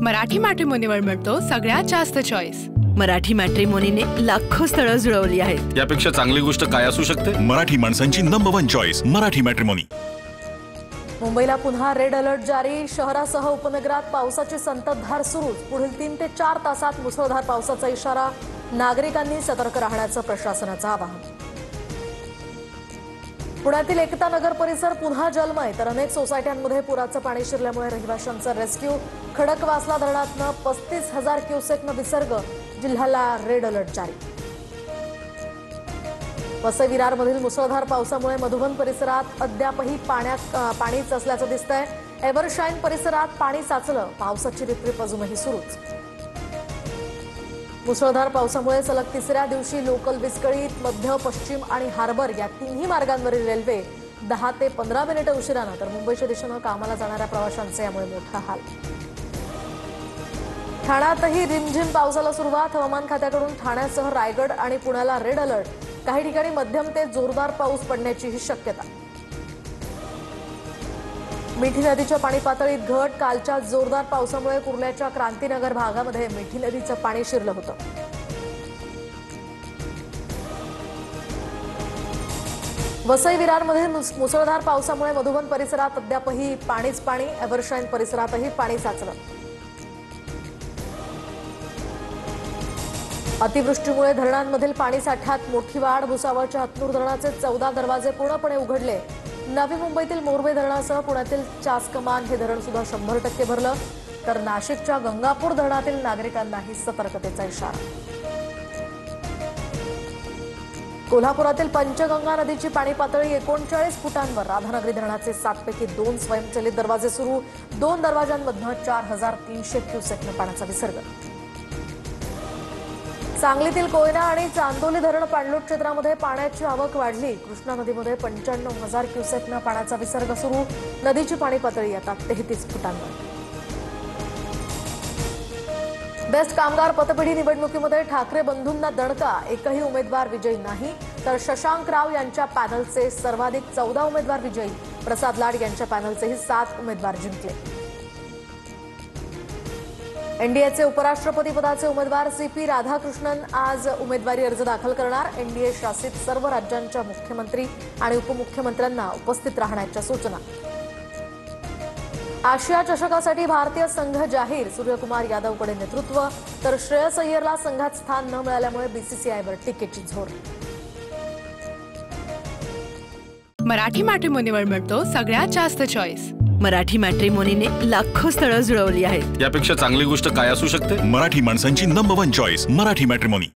मराठी मॅट्रिमोनीवर मिळतो सगळ्यात जास्त चॉईस। मराठी मॅट्रिमोनीने लाखो स्थळं जुळवली आहेत। यापेक्षा चांगली गोष्ट काय असू शकते? मराठी माणसांची नंबर 1 चॉईस मराठी मॅट्रिमोनी। मुंबईला पुन्हा रेड अलर्ट जारी। शहरासह उपनगरात पावसाची संततधार सुरू। पुढील 3 ते 4 तासात मुसळधार पावसाचा इशारा। नागरिकांनी सतर्क राहण्याचं प्रशासनाचं आवाहन। पुण्यातील एकता नगर परिसर पुन्हा जलमय, तर अनेक सोसायट्यांमध्ये पुराचं पाणी शिरल्यामुळे रहिवाशांचं रेस्क्यू। खडकवासला धरणातनं 35,000 क्युसेकनं विसर्ग। जिल्ह्याला रेड अलर्ट जारी। वसई विरारमधील मुसळधार पावसामुळे मधुबन परिसरात अद्यापही पाणीच असल्याचं दिसतंय। एव्हरशाईन परिसरात पाणी साचलं। पावसाची रिपरिप अजूनही सुरूच। मुसळधार पावसामुळे सलग 3ऱ्या दिवशी लोकल विस्कळीत। मध्य, पश्चिम आणि हार्बर या तिन्ही मार्गांवरील रेल्वे 10 ते 15 मिनिटं उशिरानं, तर मुंबईच्या दिशेनं कामाला जाणाऱ्या प्रवाशांचे यामुळे मोठा हाल। ठाण्यातही रिमझिम पावसाला सुरुवात। हवामान खात्याकडून ठाण्यासह रायगड आणि पुण्याला रेड अलर्ट। काही ठिकाणी मध्यम ते जोरदार पाऊस पडण्याचीही शक्यता। मिठी नदीच्या पाणी पातळीत घट। कालच्या जोरदार पावसामुळे कुर्ल्याच्या क्रांतीनगर भागामध्ये मिठी नदीचं पाणी शिरलं होतं। वसई विरारमध्ये मुसळधार पावसामुळे मधुबन परिसरात अद्यापही पाणीच पाणी। एव्हरशाईन परिसरातही पाणी साचलं। अतिवृष्टीमुळे धरणांमधील पाणी साठ्यात मोठी वाढ। भुसावळच्या हतनूर धरणाचे 14 दरवाजे पूर्णपणे उघडले। नवी मुंबईतील मोरबे धरणासह पुण्यातील चासकमान हे धरण सुद्धा 100% भरलं, तर नाशिकच्या गंगापूर धरणातील नागरिकांनाही सतर्कतेचा इशारा। कोल्हापुरातील पंचगंगा नदीची पाणी पातळी 39 फुटांवर। राधानगरी धरणाचे 7 पैकी 2 स्वयंचलित दरवाजे सुरू। 2 दरवाजांमधनं 4300 क्युसेकनं पाण्याचा विसर्ग। सांगलीतील कोयना आणि चांदोली धरण पाणलोट क्षेत्रामध्ये पाण्याची आवक वाढली। कृष्णा नदीमध्ये 95,000 क्युसेकनं पाण्याचा विसर्ग सुरू। नदीची पाणी पातळी आता 33 फुटांवर। बेस्ट कामगार पतपेढी निवडणुकीमध्ये ठाकरे बंधूंना दणका। एकही उमेदवार विजयी नाही, तर शशांक राव यांच्या पॅनलचे सर्वाधिक 14 उमेदवार विजयी। प्रसाद लाड यांच्या पॅनलचेही 7 उमेदवार जिंकले। एनडीएचे उपराष्ट्रपती पदाचे उमेदवार सीपी राधाकृष्णन आज उमेदवारी अर्ज दाखल करणार। एनडीए शासित सर्व राज्यांच्या मुख्यमंत्री आणि उपमुख्यमंत्र्यांना उपस्थित राहण्याच्या सूचना। आशिया चषकासाठी भारतीय संघ जाहीर। सूर्यकुमार यादवकडे नेतृत्व, तर श्रेयस अय्यरला संघात स्थान न मिळाल्यामुळे बीसीसीआयवर टीकेची झोड। मराठी मॅट्रिमोनीवर मिळतो सगळ्यात जास्त चॉईस। मराठी मॅट्रिमोनीने लाखो स्थळं जुळवली आहेत। यापेक्षा चांगली गोष्ट काय असू शकते? मराठी माणसांची नंबर 1 चॉईस मराठी मॅट्रिमोनी।